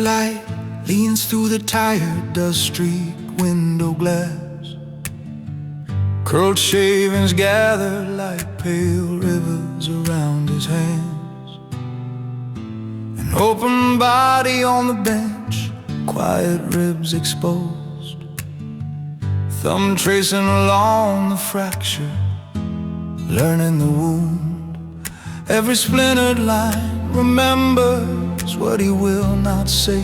light leans through the tired dust-streaked window glass. Curled shavings gather like pale rivers around his hands. An open body on the bench, quiet ribs exposed, thumb tracing along the fracture, learning the wound. Every splintered line remembers what he will not say.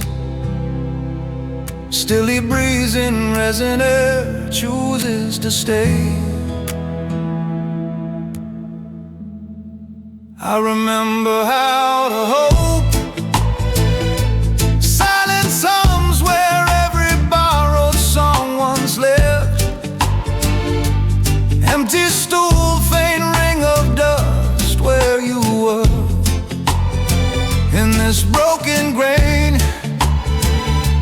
Still he breathes in resin air, chooses to stay. I remember how to hope. Silence hums where every borrowed song once lived. Empty stool, faint ring of dust where you were. In this broken grain,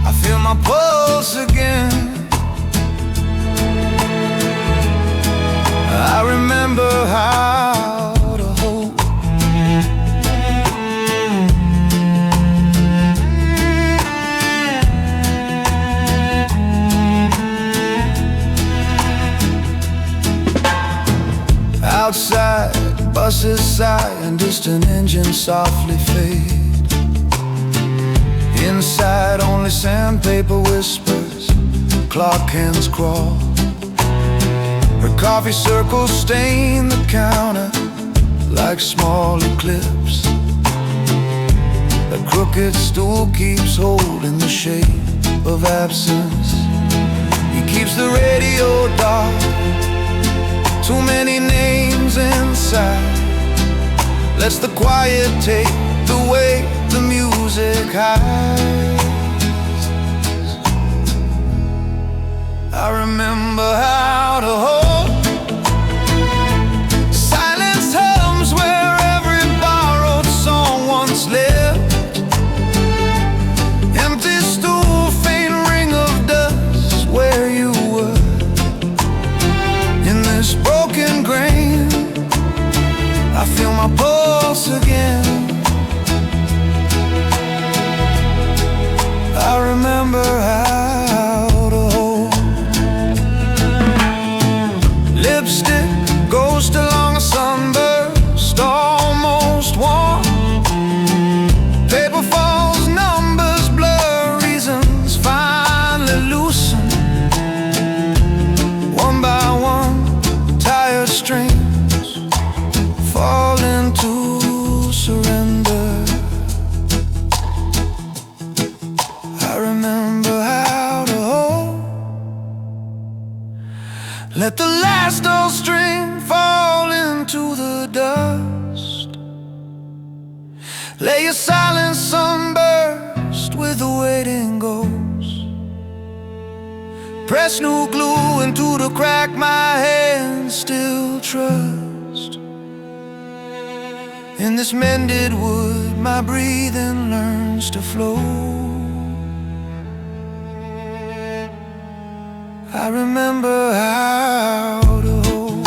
I feel my pulse again. I remember how to hope. Outside, buses sigh and distant engines softly fade. Inside, only sandpaper whispers, clock hands crawl. Her coffee circles stain the counter like small eclipse. A crooked stool keeps holding the shape of absence. He keeps the radio dark, too many names inside. Lets the quiet take the way the music hides. I remember how to hold. Silence hums where every borrowed song once lived. Empty stool, faint ring of dust where you were. In this broken grain, I feel my pulse again. I remember how to hold. Lipstick, ghost along a sunburst, almost warm. Paper falls, numbers blur, reasons finally loosen. One by one, tired strings fall into surrender. I remember how to hold. Let the last old string fall into the dust. Lay your silence sunburst with the waiting ghost. Press new glue into the crack my hands still trust. In this mended wood, my breathing learns to flow. I remember how to hold.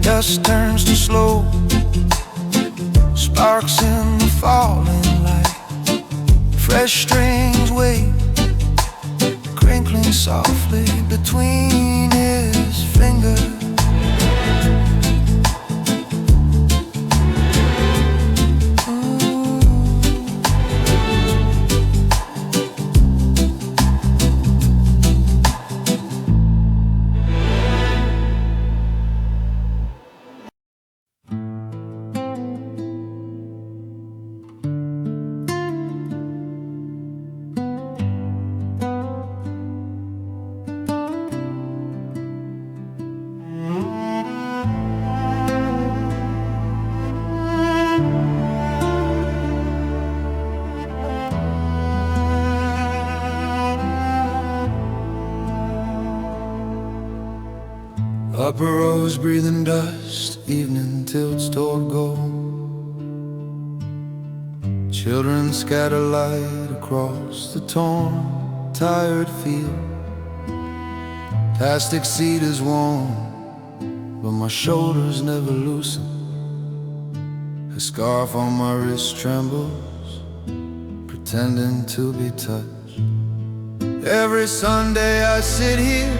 Dust turns to slow, sparks in the falling light. Fresh strings wait, crinkling softly between his fingers. Upper rows breathing dust, evening tilts toward gold. Children scatter light across the torn, tired field. Plastic seat is warm, but my shoulders never loosen. A scarf on my wrist trembles, pretending to be touched. Every Sunday I sit here,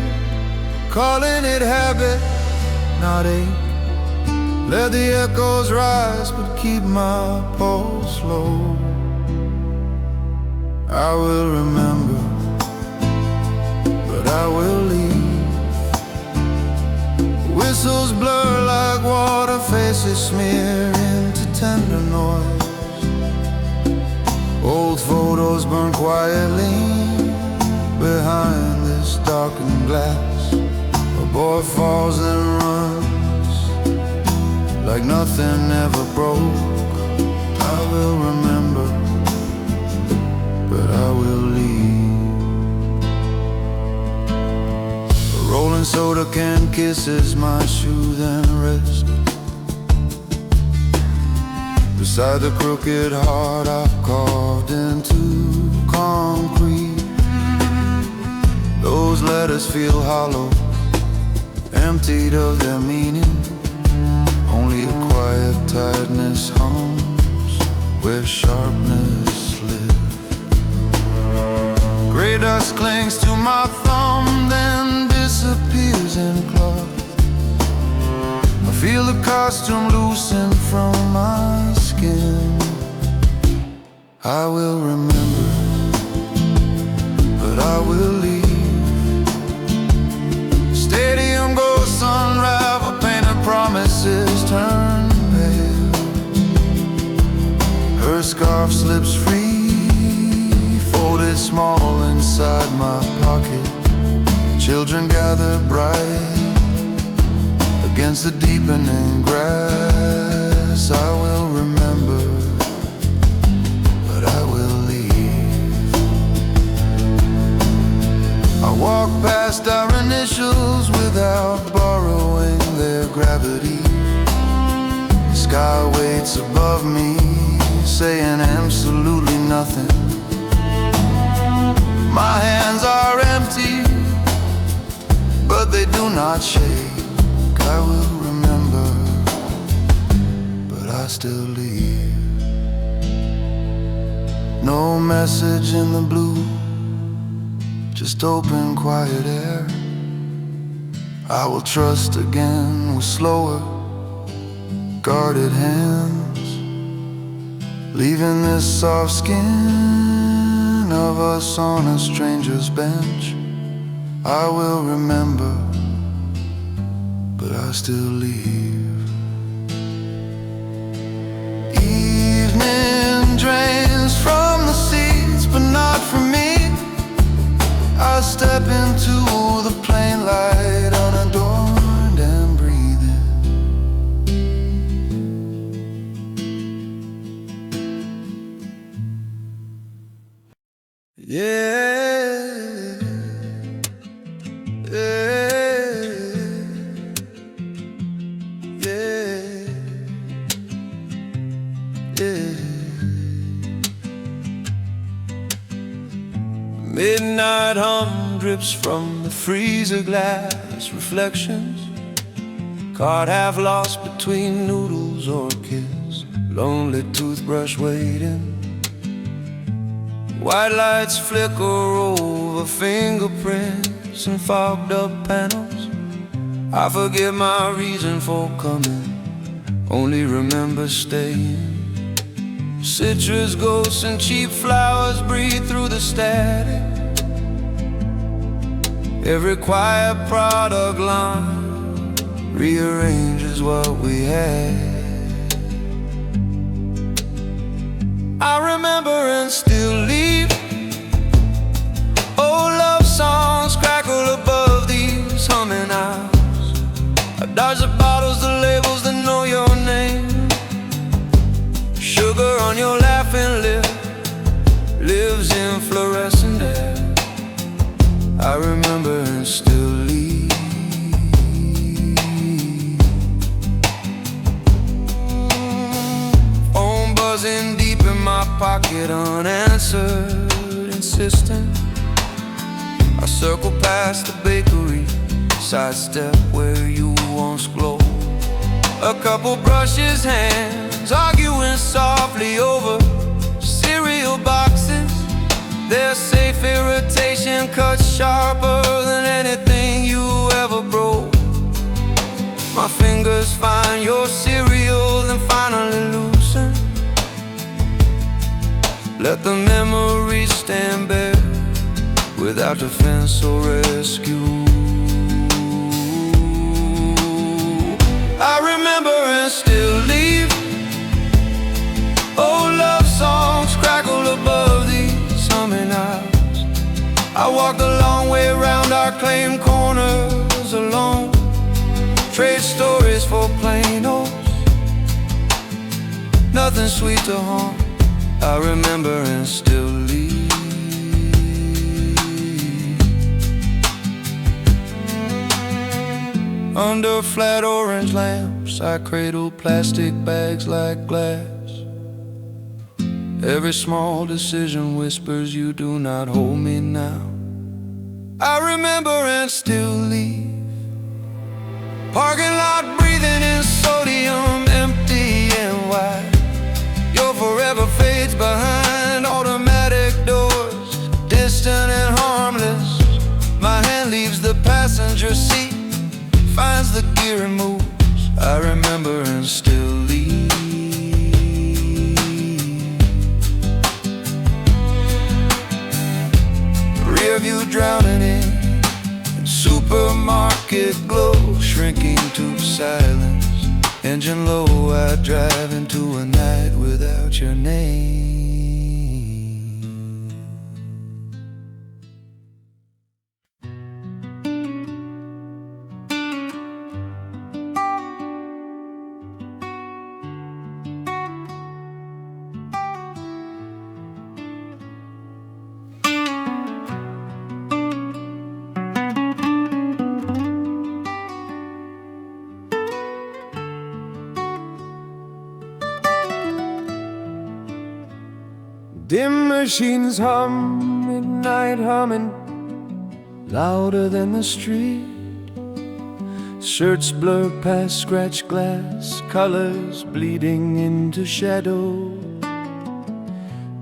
calling it habit, not ache. Let the echoes rise, but keep my pulse low. I will remember, but I will leave. Whistles blur like water, faces smear into tender noise. Old photos burn quietly behind this darkened glass. A boy falls and runs like nothing ever broke. I will remember, but I will leave. A rolling soda can kisses my shoe, then rest beside the crooked heart I've carved into concrete. Those letters feel hollow, emptied of their meaning. Only a quiet tightness hums where sharpness lives. Gray dust clings to my thumb, then disappears in cloth. I feel the costume loosen from my skin. I will remember, but I will leave. Stadium ghosts unravel, painted promises turn pale. Her scarf slips free, folded small inside my pocket. Children gather bright against the deepening grass. I will remember, but I will leave. I walk past our initials without borrowing their gravity. The sky waits above me, saying absolutely nothing. My hands are empty, but they do not shake. I will remember, but I still leave. No message in the blue, just open, quiet air. I will trust again with slower, guarded hands, leaving this soft skin of us on a stranger's bench. I will remember, but I still leave. Evening drains from the seats, but not from me. I step into the plain light, unadorned and breathing. Yeah, yeah, yeah, yeah. Midnight hum drips from the freezer glass reflections. Caught half lost between noodles or kiss. Lonely toothbrush waiting. White lights flicker over fingerprints and fogged up panels. I forget my reason for coming, only remember staying. Citrus ghosts and cheap flowers breathe through the static. Every quiet product line rearranges what we had. I remember and still leave. Old love songs crackle above these humming hours. I dodge the bottles, the labels that know your name. Sugar on your laughing lip lives in fluorescent air. I remember and still leave. Phone buzzing deep in my pocket, unanswered, insistent. I circle past the bakery, sidestep where you once glowed. A couple brushes, hands arguing softly over cereal boxes. Their safe irritation cuts sharper than anything you ever broke. My fingers find your cereal, then finally loosen. Let the memories stand bare without defense or rescue. I remember and still leave. Old love songs crackle above these humming hours. I walked the long way around our claim corners alone. Trade stories for plain old, nothing sweet to haunt. I remember and still leave. Under flat orange lamps, I cradle plastic bags like glass. Every small decision whispers, you do not hold me now. I remember and still leave. Parking lot breathing in sodium, empty and wide. Your forever fades behind automatic doors, distant and harmless. My hand leaves the passenger seat, finds the gear and moves. I remember and still leave. Rear view drowning in supermarket glow, shrinking to silence. Engine low, I drive into a night without your name. Dim machines hum, midnight humming, louder than the street. Shirts blur past scratched glass, colors bleeding into shadow.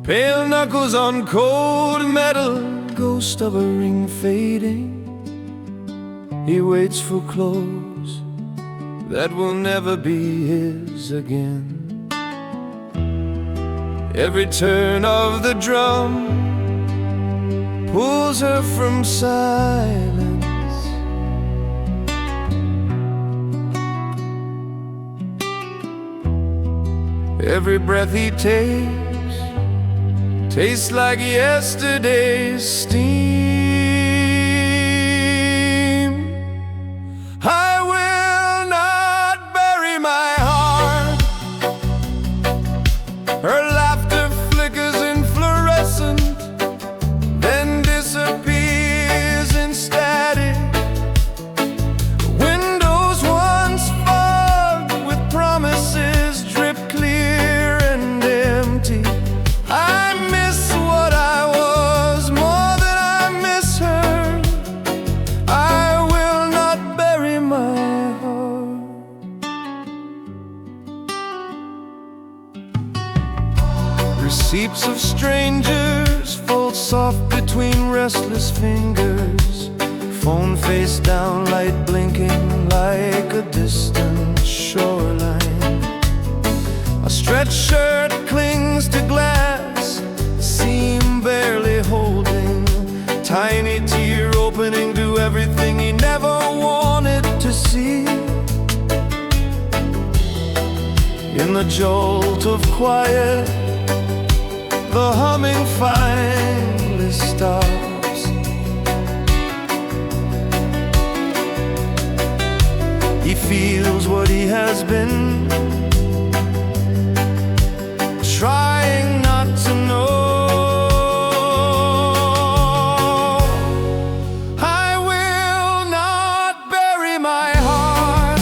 Pale knuckles on cold metal, ghost of a ring fading. He waits for clothes that will never be his again. Every turn of the drum pulls her from silence. Every breath he takes tastes like yesterday's steam. I will not bury my heart. Her laughter flickers in fluorescent, then disappears in static. Windows once fogged with promises drip clear and empty. I miss what I was more than I miss her. I will not bury my heart. Receipts of strangers fold soft between restless fingers. Phone face down, light blinking like a distant shoreline. A stretched shirt clings to glass, seam barely holding. Tiny tear opening to everything he never wanted to see. In the jolt of quiet, the humming finally stops. He feels what he has been trying not to know. I will not bury my heart.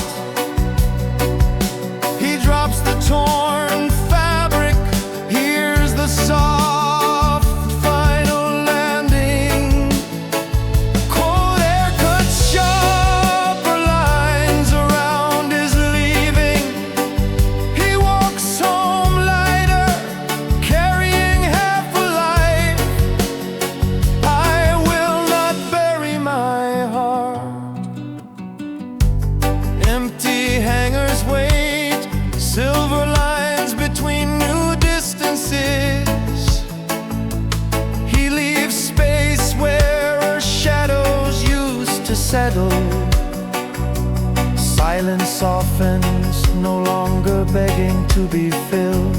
He drops the torn fabric, hears the soft final landing. Cold air cuts sharp settled. Silence softens, no longer begging to be filled.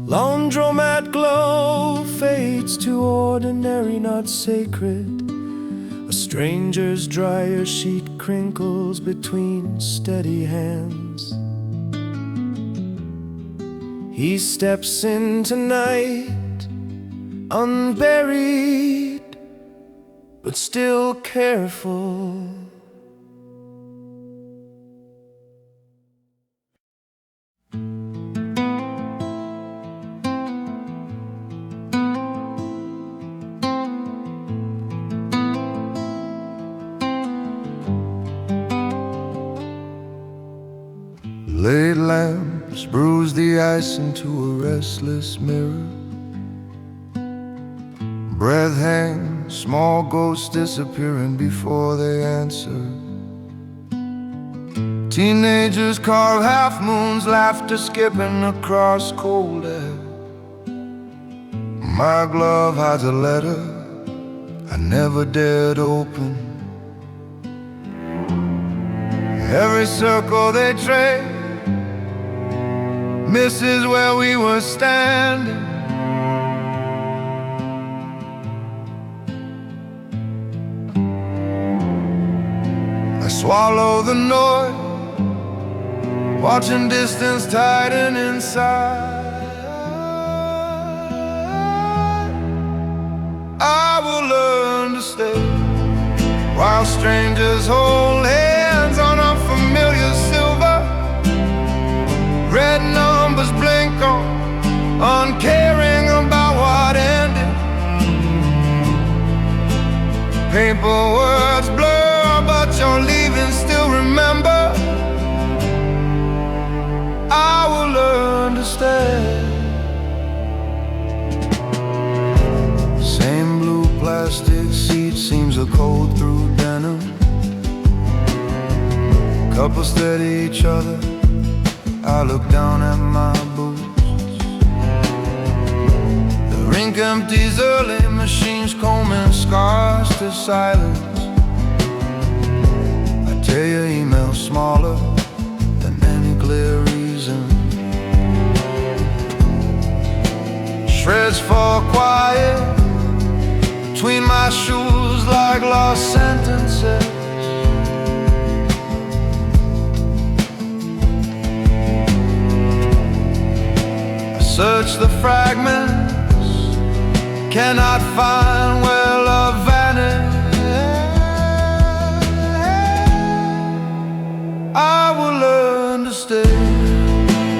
Laundromat glow fades to ordinary, not sacred. A stranger's dryer sheet crinkles between steady hands. He steps in tonight, unburied, but still careful. Late lamps bruise the ice into a restless mirror. Breath hangs, small ghosts disappearing before they answer. Teenagers carve half moons, laughter skipping across cold air. My glove hides a letter I never dared open. Every circle they trade misses where we were standing. I swallow the noise, watching distance tighten inside. I will learn to stay while strangers hold hands on unfamiliar silver. Red numbers blink on, uncaring about what ended. Paper words blur, but your leaving still remember. I will learn to stay. Same blue plastic seat seems a code through denim. Couples steady each other, I look down at my boots. The rink empties early, machines combing scars to silence. I tear your email smaller than any clear reason. Shreds fall quiet between my shoes like lost sentences. Search the fragments, cannot find where love vanished. I will learn to stay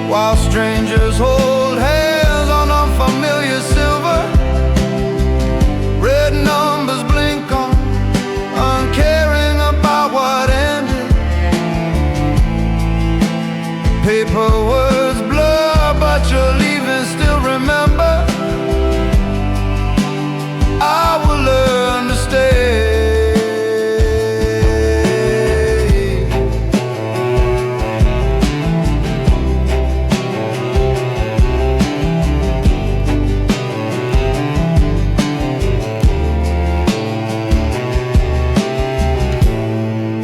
while strangers hold hands on unfamiliar silver. Red numbers blink on, uncaring about what ended. Paper words blur, but you're leaving still remember. I will learn to stay.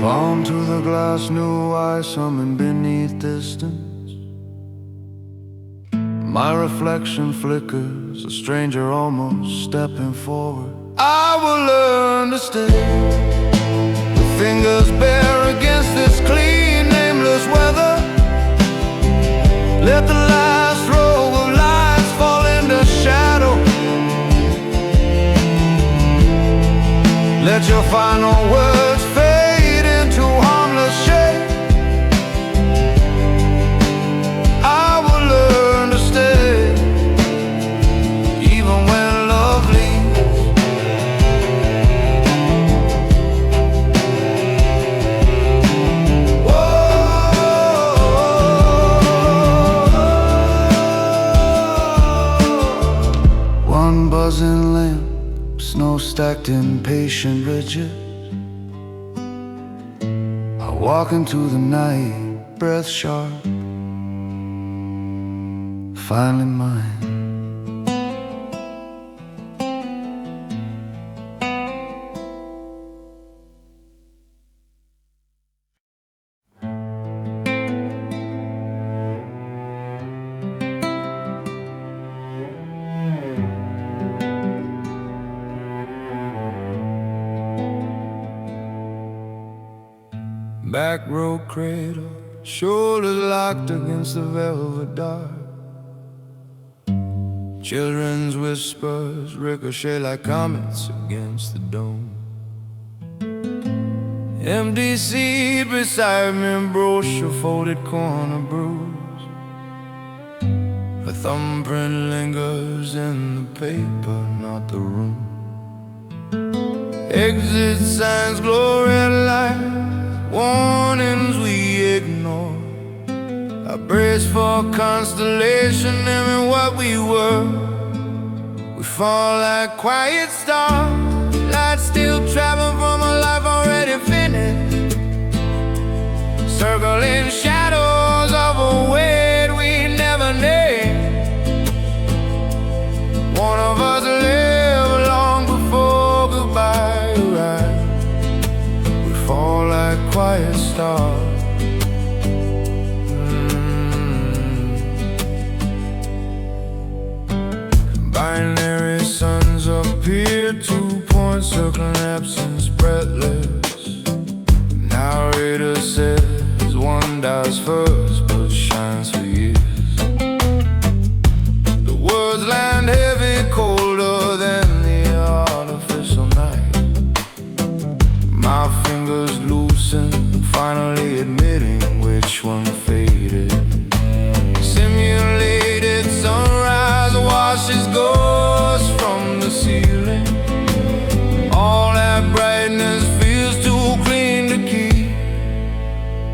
Palm to the glass, new eyes humming beneath distance. My reflection flickers, a stranger almost stepping forward. I will learn to stay with fingers bare against this clean, nameless weather. Let the last row of lights fall into shadow. Let your final words fade into harmless shade. I will learn to stay, even when love leaves. Whoa. One buzzing lamp, snow stacked in patient ridges. I walk into the night, breath sharp, finally mine. Back row cradle, shoulders locked against the velvet dark. Children's whispers ricochet like comets against the dome. Empty seat beside me, brochure folded corner bruise. A thumbprint lingers in the paper, not the room. Exit signs glow red light, warnings we ignore. I brace for constellation, and what we were. We fall like quiet stars, light still traveling from a life already finished. Circling shadows of a weight we never named. One of us lived long before goodbye arrived. We fall like quiet stars. Binary suns appear, 2 points circling absence, breathless. Narrator says one dies first but shines for years. The words land heavy, colder than the artificial night. My fingers loosen, finally admitting which one faded. Simulated sunrise washes ghosts from the ceiling. All that brightness feels too clean to keep.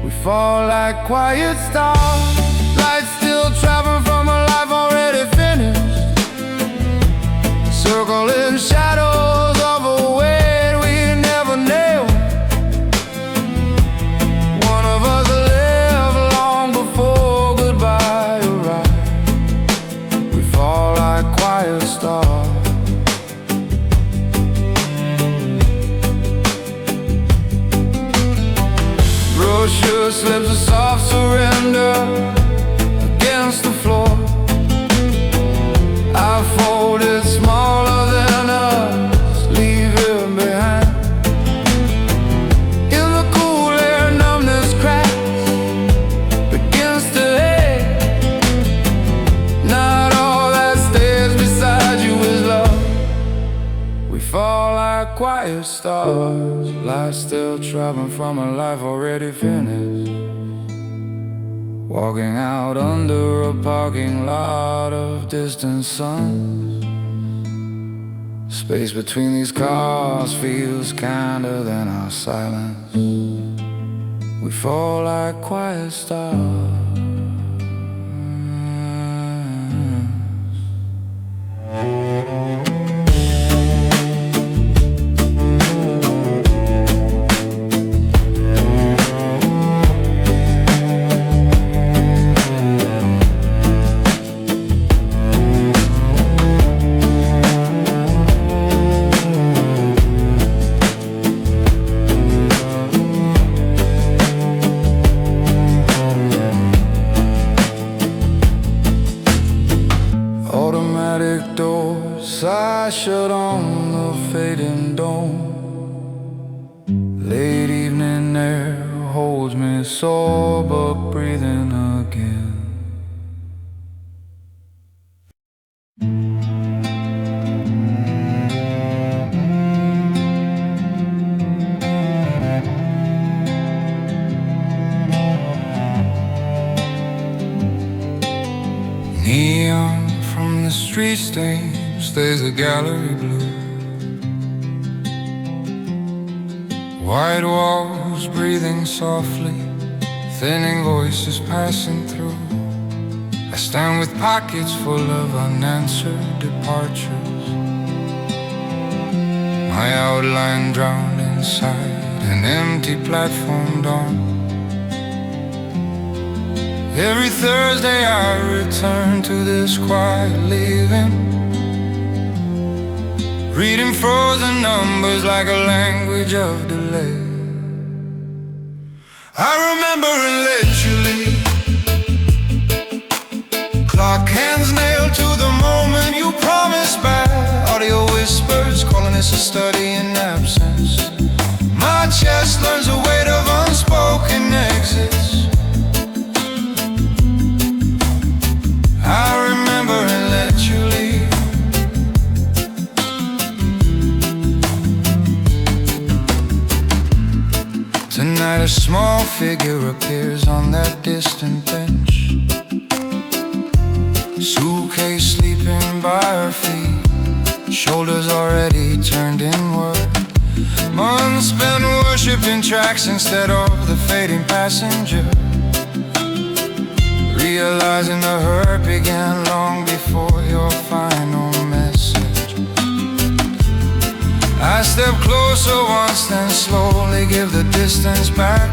We fall like quiet stars, light still traveling from a life already finished. Circling shadows of a weight we never nailed. One of us lived long before goodbye arrived. We fall like quiet stars. Brochure slips a soft surrender against the floor. I fold it smaller than us, leave it behind. In the cool air, numbness cracks, begins to ache. Not all that stays beside you is love. We fall like quiet stars, light still traveling from a life already finished. Walking out under a parking lot of distant suns. Space between these cars feels kinder than our silence. We fall like quiet stars. I shut on the fading soul, but breathing again. Neon from the street stains, there's a gallery blue. White walls breathing softly, thinning voices passing through. I stand with pockets full of unanswered departures, my outline drowned inside an empty platform dawn. Every Thursday I return to this quiet living, reading frozen numbers like a language of delay. I remember and let you leave, clock hands nailed to the moment you promised back. Audio whispers calling this a study in absence. My chest learns the weight of unspoken exits. I remember and let you leave. Tonight a small figure appears on that distant bench, suitcase sleeping by her feet, shoulders already turned inward. Months spent worshipping tracks instead of the fading passenger, realizing the hurt began long before your final message. I step closer once, then slowly give the distance back.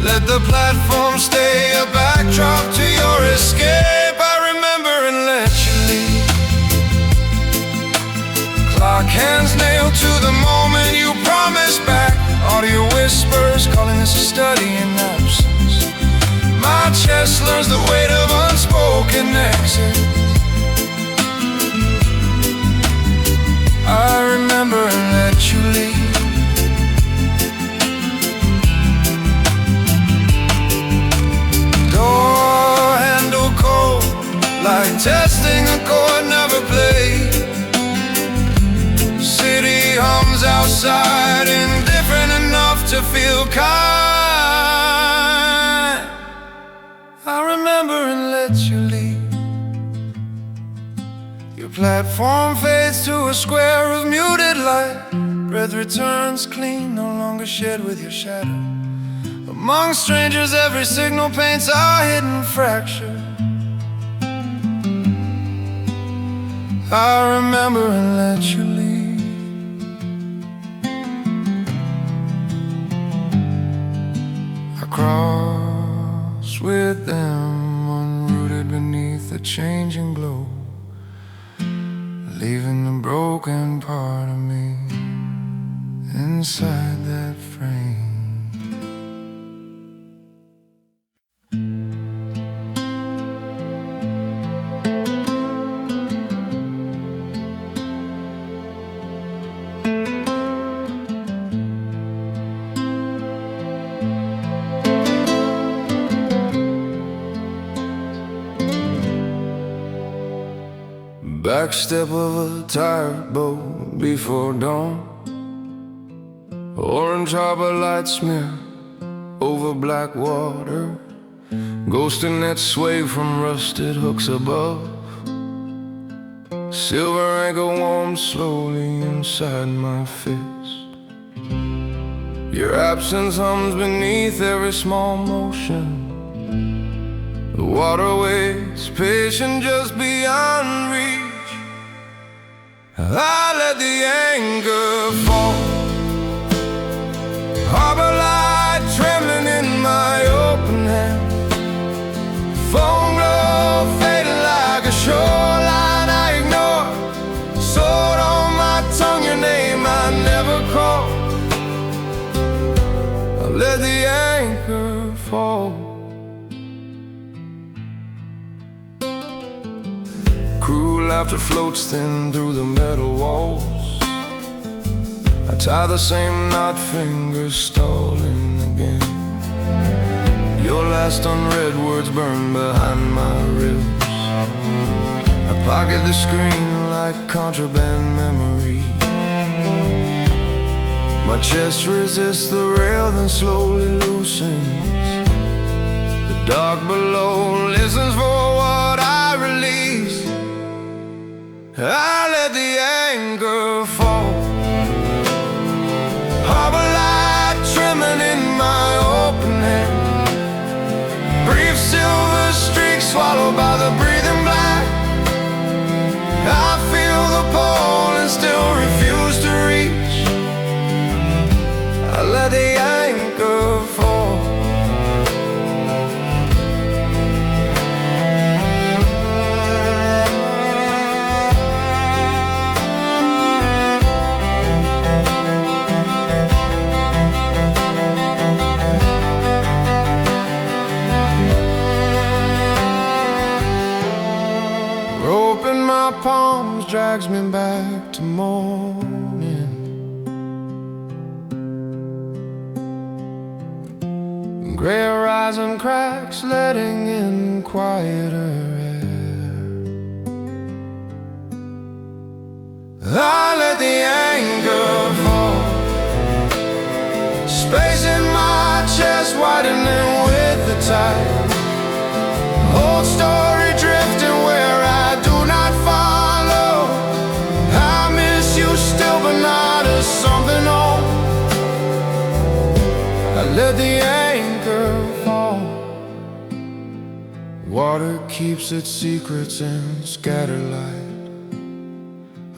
Let the platform stay a backdrop to your escape. I remember and let you leave, clock hands nailed to the moment you promised back. Audio whispers calling this a study in absence. My chest learns the weight of unspoken exits. I remember and let you leave. Door handle cold, like testing a chord never played. City hums outside, indifferent enough to feel kind. I remember and let you leave. Your platform fades to a square of muted light. Breath returns clean, no longer shared with your shadow. Among strangers every signal paints a hidden fracture. I remember and let you leave. I cross with them, unrooted beneath the changing glow, leaving the broken part of me inside that frame. Backstep of a tired boat before dawn, orange harbor light smear over black water, ghosting that sway from rusted hooks above. Silver anchor warms slowly inside my fist. Your absence hums beneath every small motion. The waterways patient just beyond reach. I let the anchor fall, harbor light trembling in my open hand. Phone glow fading like a shoreline I ignore. Sword on my tongue, your name I never called. I let the anchor fall. Cruel laughter floats thin through the metal walls. I tie the same knot, fingers stalling again. Your last unread words burn behind my ribs. I pocket the screen like contraband memory. My chest resists the rail, then slowly loosens. The dark below listens for what I release. I let the anger fall. Harbor light trimming in my open hand. Brief silver streak swallowed by the breathing black. I feel the pole and still refuse to reach. I let the anchor fall. Rope in my palms drags me back to morning. Gray horizon cracks letting in quieter air. I let the anger fall. Space in my chest widening with the tide. Old story drifting where I do not follow. I miss you still, but not as something old. I let the anchor fall. Water keeps its secrets in scatterlight.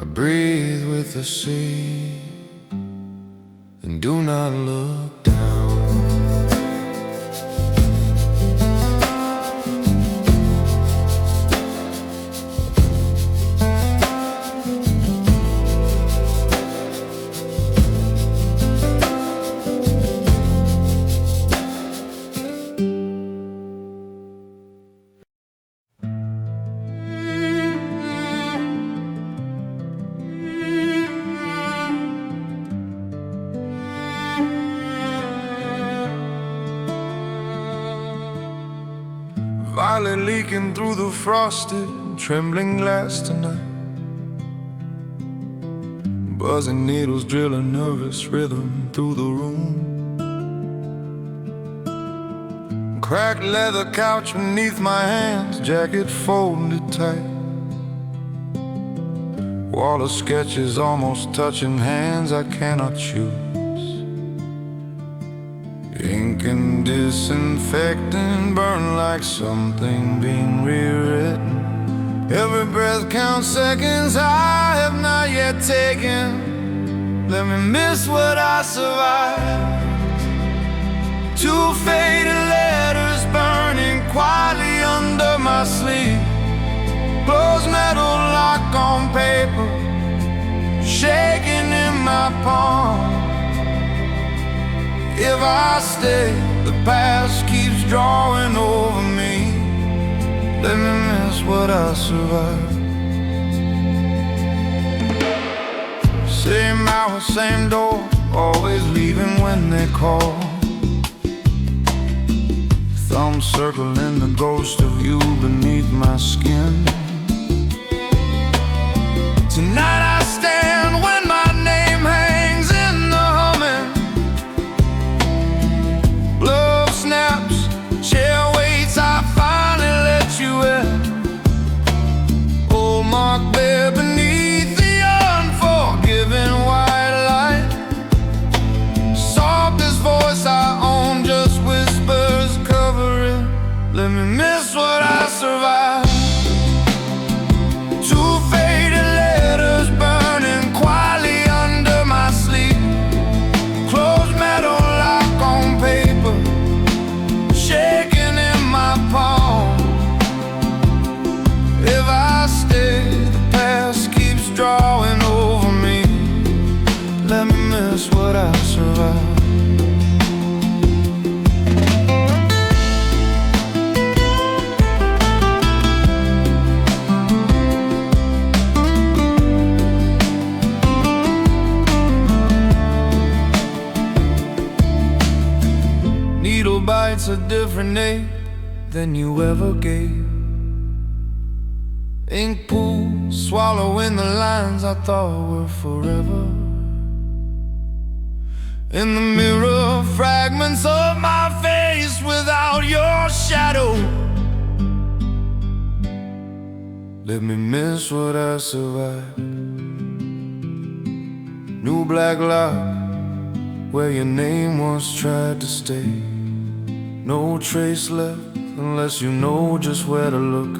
I breathe with the sea and do not look down. Violet leaking through the frosted, trembling glass tonight. Buzzing needles drill a nervous rhythm through the room. Cracked leather couch beneath my hands, jacket folded tight. Wall of sketches almost touching hands I cannot choose. Ink and disinfectant burn like something being rewritten. Every breath counts seconds I have not yet taken. Let me miss what I survived. Two faded letters burning quietly under my sleeve. Closed metal lock on paper, shaking in my palm. If I stay, the past keeps drawing over me. Let me miss what I survived. Same hour, same door, always leaving when they call. Thumb circling the ghost of you beneath my skin. Tonight I stand when my name hangs in the humming. Glove snaps, chair waits, I finally let you in. Old mark bare beneath the unforgiving white light. Softest voice I own, just whispers covering. Let me miss what I survived. Two faded letters burning quietly under my sleeve. Closed metal lock on paper, shaking in my palm. If I stay, the past keeps drawing over me. Let me miss what I survived. eagle bites a different name than you ever gave. Ink pool swallowing the lines I thought were forever. In the mirror, fragments of my face without your shadow. Let me miss what I survived. New black lock where your name once tried to stay. No trace left unless you know just where to look.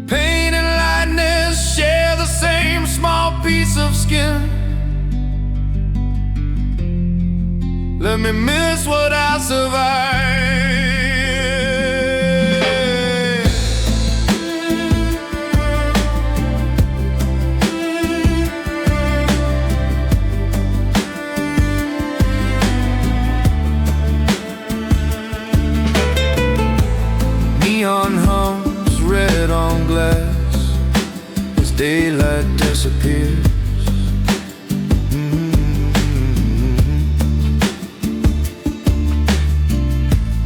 Pain and lightness share the same small piece of skin. Let me miss what I survived. Neon hums red on glass as daylight disappears.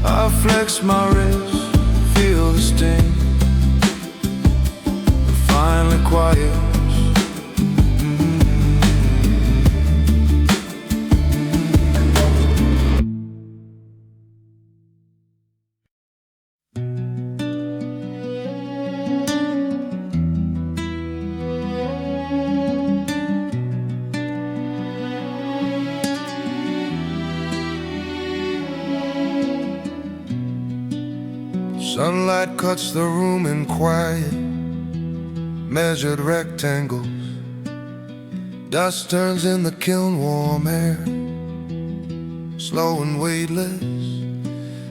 I flex my wrist, feel the sting, and finally quiet. Sunlight cuts the room in quiet, measured rectangles. Dust turns in the kiln warm air, slow and weightless.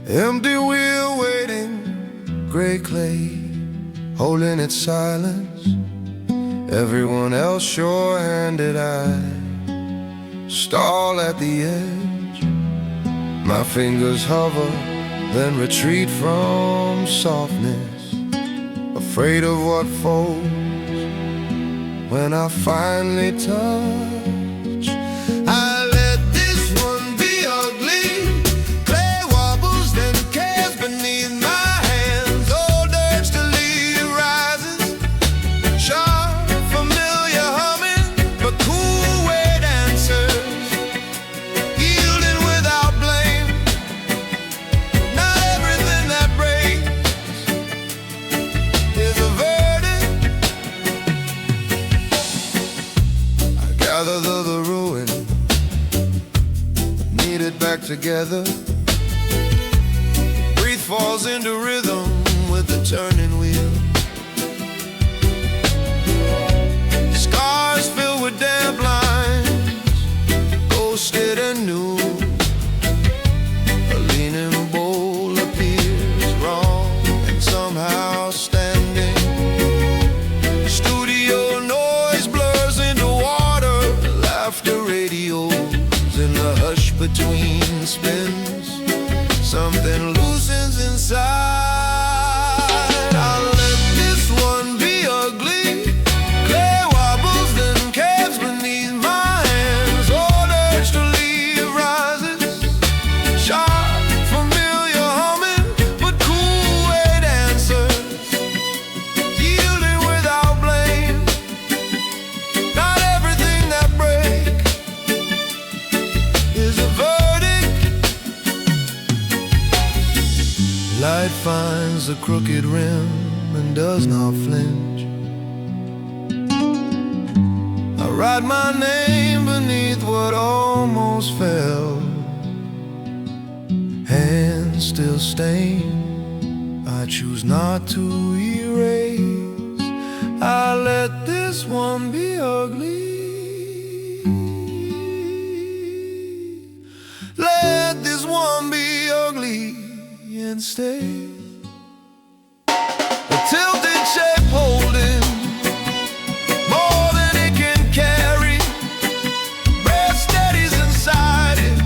Empty wheel waiting, gray clay, holding its silence. Everyone else sure-handed, I stall at the edge. My fingers hover, then retreat from softness, afraid of what folds when I finally touch. I let this one be ugly. Clay wobbles, then cares beneath my hands. Old urge to leave rises, sharp, familiar humming, but cool weight answers, yielding without blame. Not everything that breaks is a verdict. I gather the ruin, knead it back together. Breathe falls into rhythm with the turning wheel. Scars filled with damp lines, ghosted and new. A leaning bowl appears wrong and somehow standing. Studio noise blurs into water, laughter radios in the hush between spins. Something loosens inside. I'll let this one be ugly. Clay wobbles, then caves beneath my hands. Old urge to leave rises, sharp, familiar humming, but cool weight answers, yielding without blame. Not everything that breaks is a verdict. Light finds the crooked rim and does not flinch. I write my name beneath what almost fell. Hands still stained, I choose not to erase. I let this one be ugly. Let this one be ugly and stay. A tilted shape holding more than it can carry. Breath steadies inside it,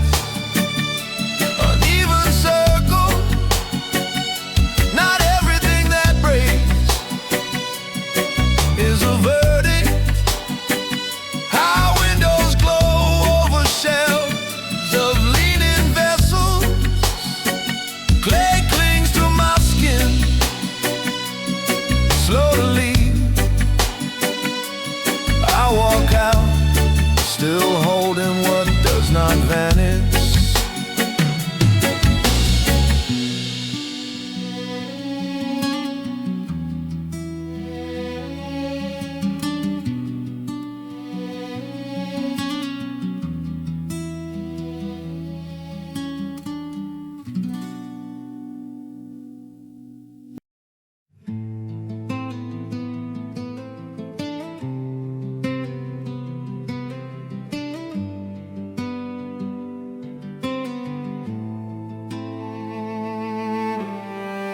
uneven circle. Not everything that breaks is a verdict. High windows glow over shelves of leaning vessels.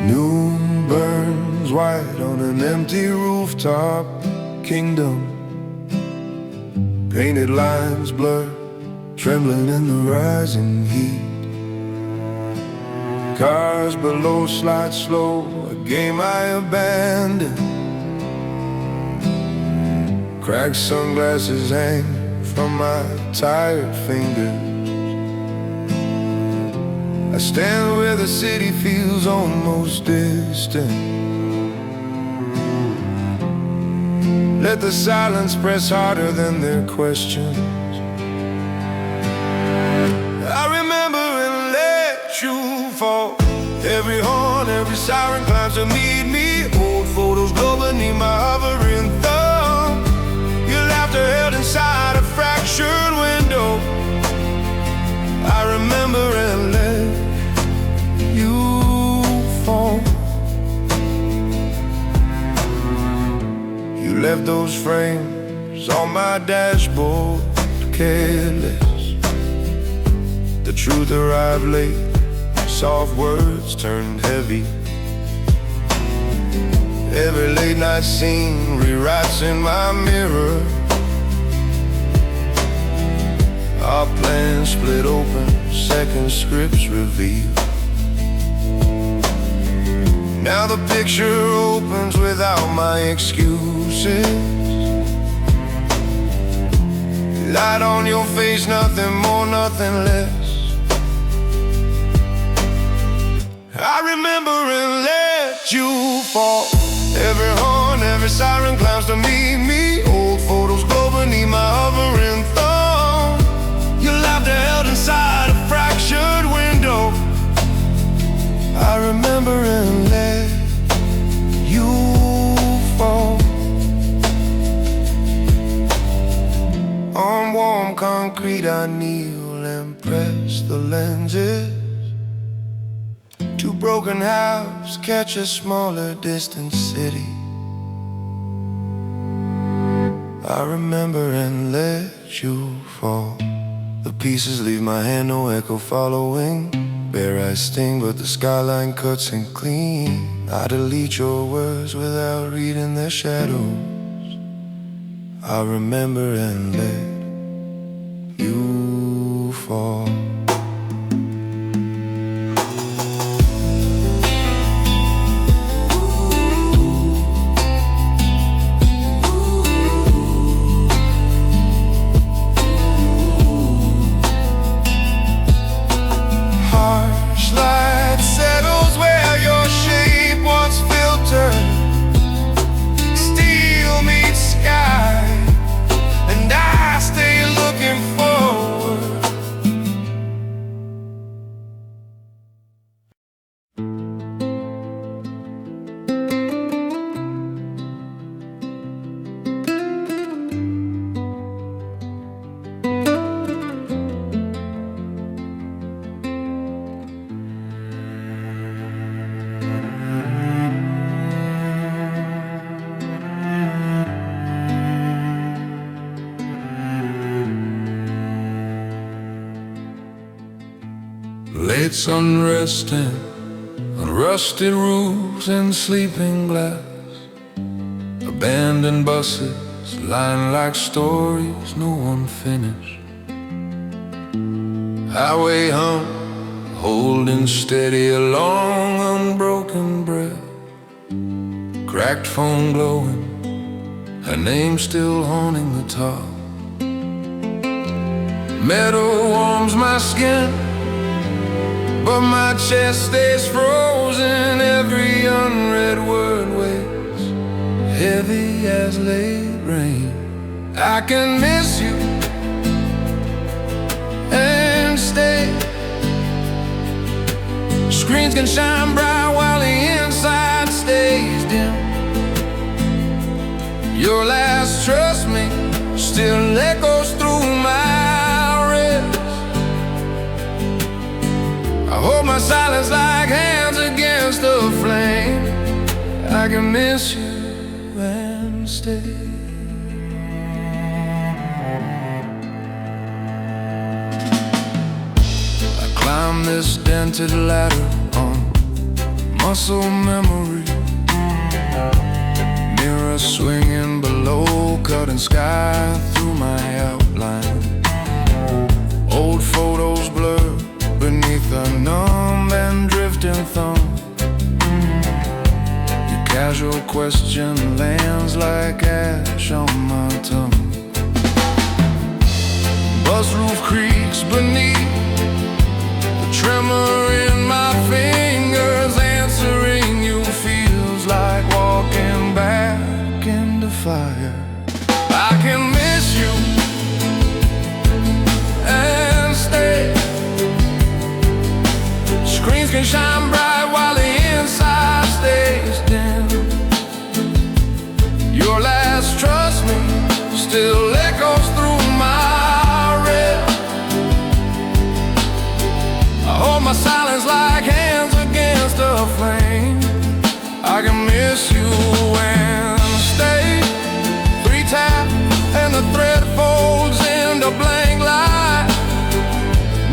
Noon burns white on an empty rooftop kingdom. Painted lines blur, trembling in the rising heat. Cars below slide slow, a game I abandoned. Cracked sunglasses hang from my tired fingers. I stand where the city feels almost distant. Let the silence press harder than their questions. I remember and let you fall. Every horn, every siren climbs to meet me. Old photos glow beneath my hovering thumb. Your laughter held inside a fractured window. I remember and let you fall. You left those frames on my dashboard, careless. The truth arrived late, soft words turned heavy. Every late night scene rewrites in my mirror. Our plans split open, second scripts revealed. Now the picture opens without my excuses. Light on your face, nothing more, nothing less. I remember and let you fall. Every horn, every siren climbs to meet me. Old photos glow beneath my hovering thumb. Your laughter held inside a fractured window. I remember and let you fall. On warm concrete I kneel and press the lenses. Two broken halves catch a smaller distant city. I remember and let you fall. The pieces leave my hand, no echo following. Bare eyes sting, but the skyline cuts and clean. I delete your words without reading their shadows. I remember and let you fall. Steel meets sky, and I stay looking forward. Late sunresting on rusted roofs and sleeping glass. Abandoned buses lying like stories no one finished. Highway hum, holding steady a long unbroken breath. Cracked phone glowing, her name still haunting the top. Metal warms my skin, but my chest stays frozen. Every unread word weighs heavy as late rain. I can miss you and stay. Screens can shine bright while the inside stays dim. Your last trust me still echoes through my ribs. I hold my silence like hands against a flame. I can miss you and stay. I climb this dented ladder on muscle memory. Mirror swinging below, cutting sky through my outline. Old photos blur beneath a numb and drifting thumb. Your casual question lands like ash on my tongue. Bus roof creaks beneath, the tremor in my fingers answering you feels like walking back into fire. I can miss you and stay. Screens can shine bright while the inside stays dim. Your last trust me still echoes through my rib. I hold my silence like hands against a flame. I can miss you and stay. 3 tap and the thread folds into blank light.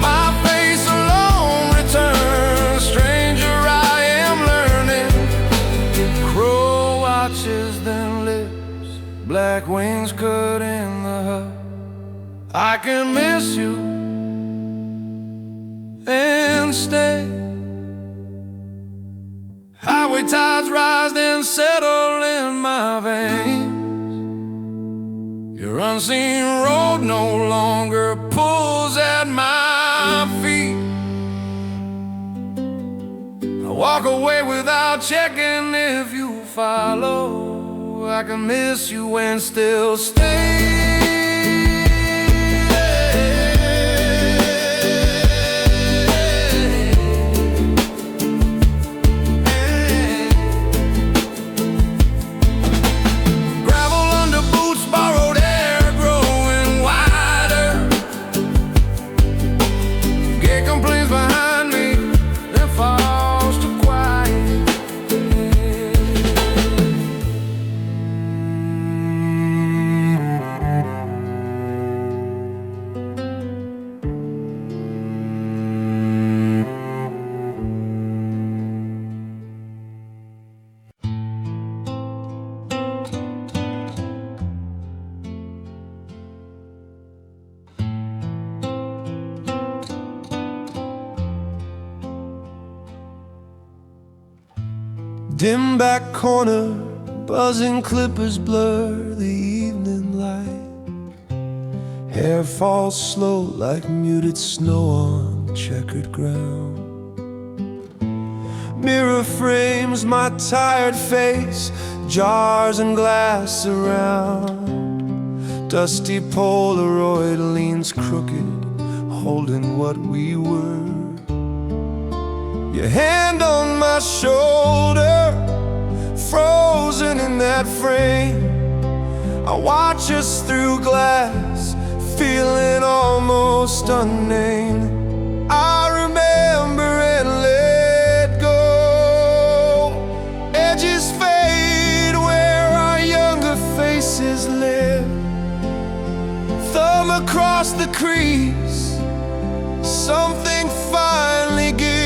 My face alone returns. Stranger, I am learning. Crow watches, then lips, black wings cut in the hut. I can miss you and stay. Highway tides rise, then settle in my veins. Your unseen road no longer pulls at my feet. I walk away without checking if you follow. I can miss you and still stay. Dim back corner, buzzing clippers blur the evening light. Hair falls slow like muted snow on checkered ground. Mirror frames my tired face, jars and glass around. Dusty Polaroid leans crooked, holding what we were. Your hand on my shoulder, frozen in that frame. I watch us through glass, feeling almost unnamed. I remember and let go. Edges fade where our younger faces live. Thumb across the crease, something finally gives.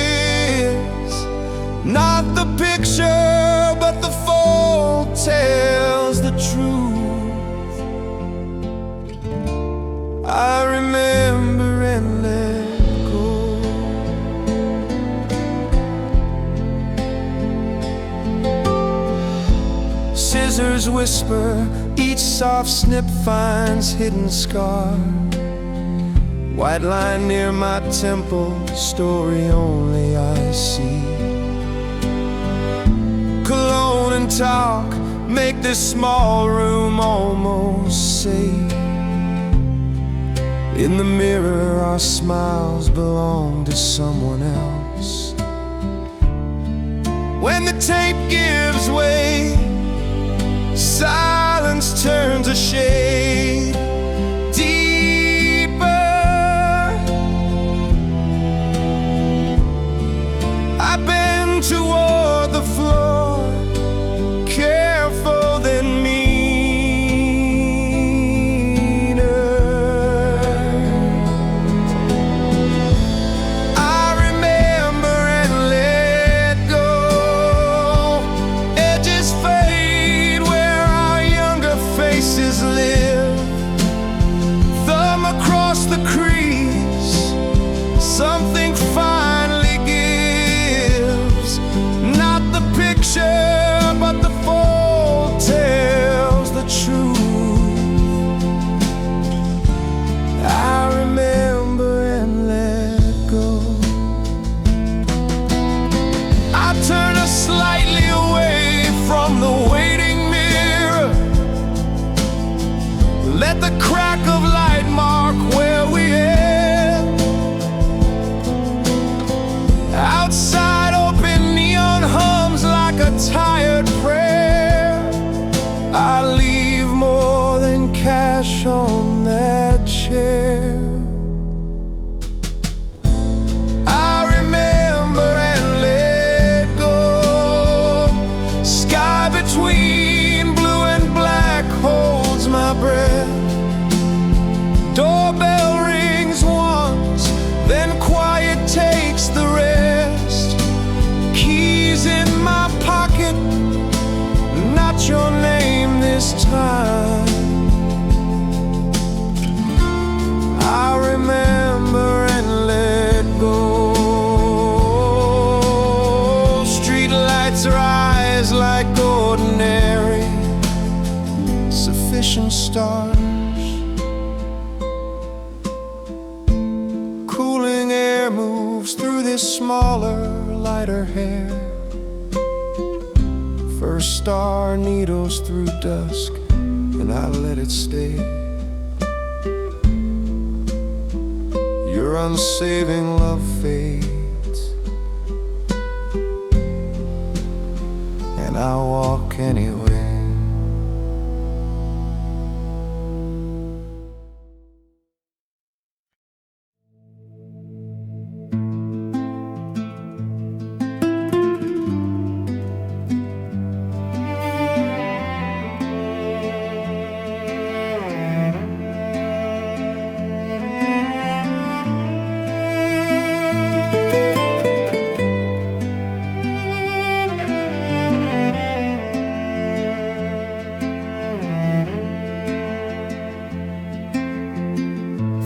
Not the picture, but the fold tells the truth. I remember and let go. Scissors whisper, each soft snip finds hidden scar. White line near my temple, story only I see. Cologne and talk make this small room almost safe. In the mirror our smiles belong to someone else. When the tape gives way, silence turns a shade deeper. I bend toward the floor, careful then meaner. I remember and let go. inefficient stars. Cooling air moves through this smaller, lighter hair. First star needles through dusk, and I let it stay. Your unsaving love fades, and I walk anyway.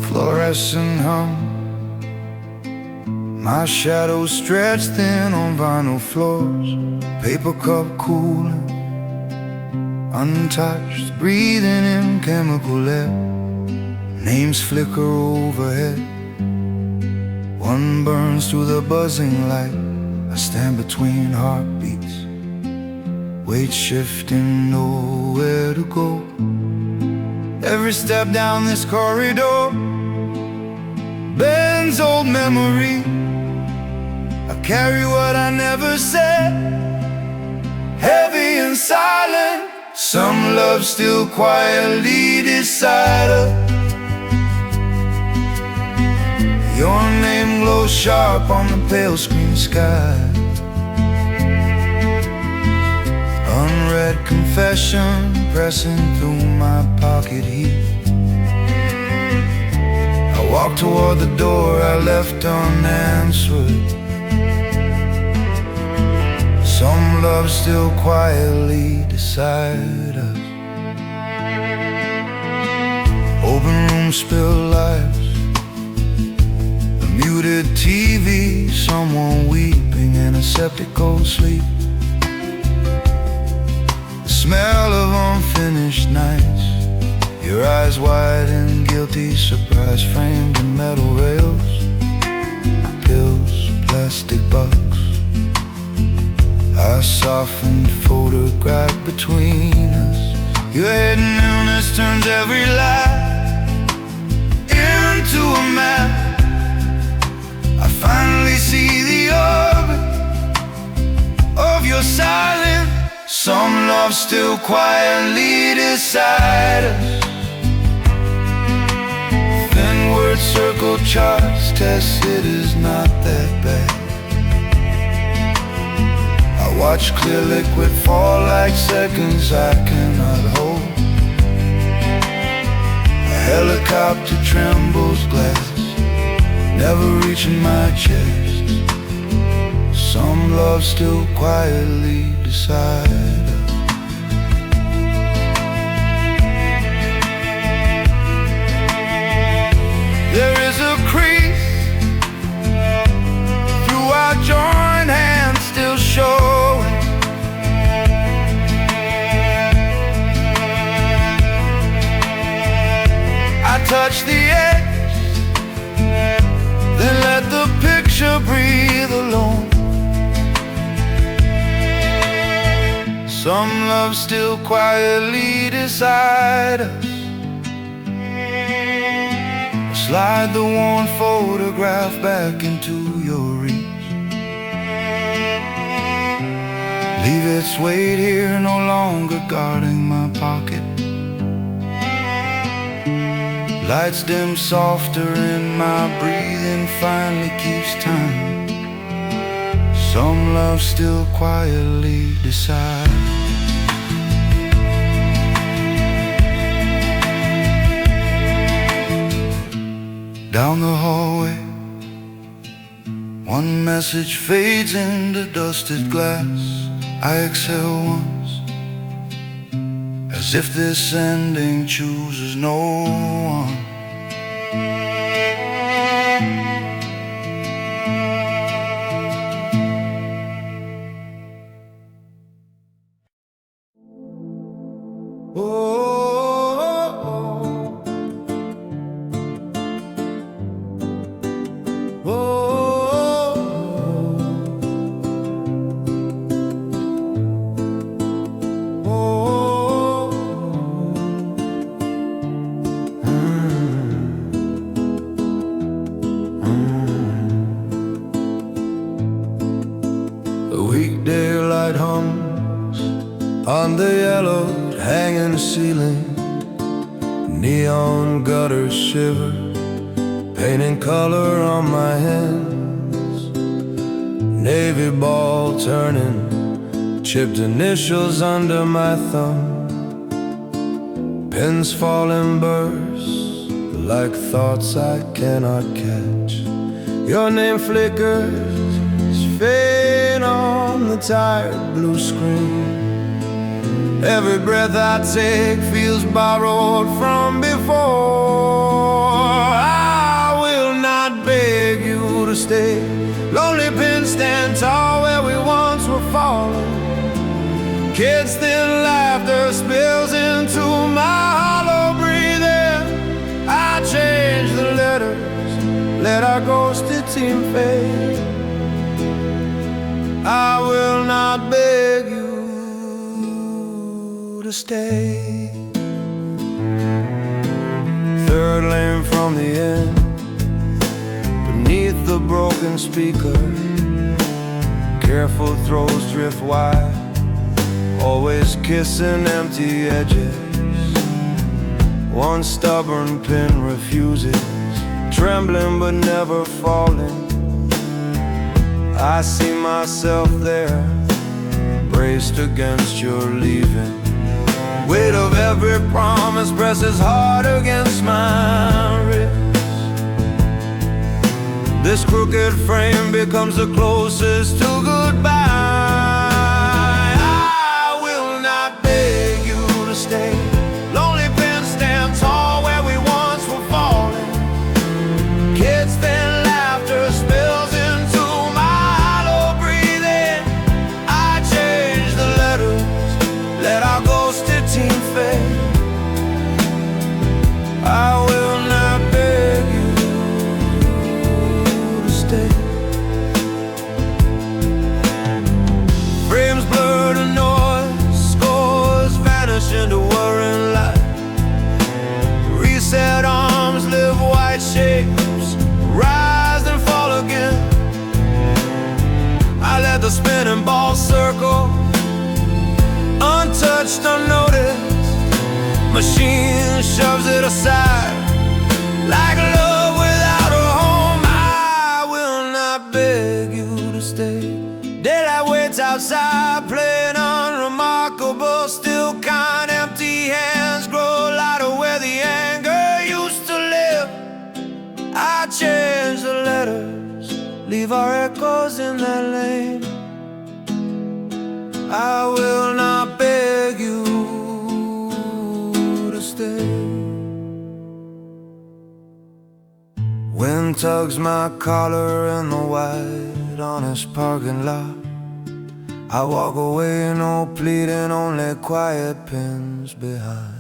Fluorescent hum, my shadows stretch thin on vinyl floors. Paper cup cooling, untouched, breathing in chemical air. Names flicker overhead, one burns through the buzzing light. I stand between heartbeats, weight shifting, nowhere to go. Every step down this corridor bends old memory. I carry what I never said, heavy and silent. Some love still quietly beside us. Your name glows sharp on the pale screen sky. Unread confession pressing through my pocket heat. Walk toward the door I left unanswered. Some love still quietly beside us. Open room spill lives, a muted TV, someone weeping in a septic cold sleep. The smell of unfinished nights, your eyes wide and guilty, surprise framed in metal rails. Pills, plastic bucks, our softened photograph between us. Your hidden illness turns every lie into a map. I finally see the orbit of your silence. Some love still quietly beside us. Circle charts, test it is not that bad. I watch clear liquid fall like seconds I cannot hold. A helicopter trembles glass, never reaching my chest. Some love still quietly beside us. There is a crease through our joined hands still showing. I touch the edge, then let the picture breathe alone. Some love still quietly beside us. Slide the worn photograph back into your reach. Leave its weight here, no longer guarding my pocket. Lights dim softer and my breathing finally keeps time. Some love still quietly decides. Down the hallway, one message fades into dusted glass. I exhale once, as if this ending chooses no one. Oh, on the yellowed hanging ceiling. Neon gutters shiver, painting color on my hands. Navy ball turning, chipped initials under my thumb. Pins fall in bursts, like thoughts I cannot catch. Your name flickers, fade on the tired blue screen. Every breath I take feels borrowed from before. I will not beg you to stay. Lonely pins stand tall where we once were falling. Kids' thin laughter spills into my hollow breathing. I change the letters, let our ghosted team fade. I will not beg you to stay. Third lane from the end, beneath the broken speaker. Careful throws drift wide, always kissing empty edges. One stubborn pin refuses, trembling but never falling. I see myself there, braced against your leaving. Weight of every promise presses hard against my wrist. This crooked frame becomes the closest to goodbye. I will not beg you to stay. Lonely pins stand tall where we once were falling. Kids' thin laughter spills into my hollow breathing. I change the letters, let our ghosted team fade. I will not beg you to stay. Frames blur to noise, scores vanish into whirring light. Reset arms live white shapes, rise and fall again. I let the spinning ball circle, untouched, unnoticed. Machine shoves it aside, like love without a home. I will not beg you to stay. Daylight waits outside, playing unremarkable, still kind. Empty hands grow lighter where the anger used to live. I change the letters, leave our echoes in that lane. I will not beg you to stay. Wind tugs my collar in the wide, honest parking lot. I walk away, no pleading, only quiet pins behind.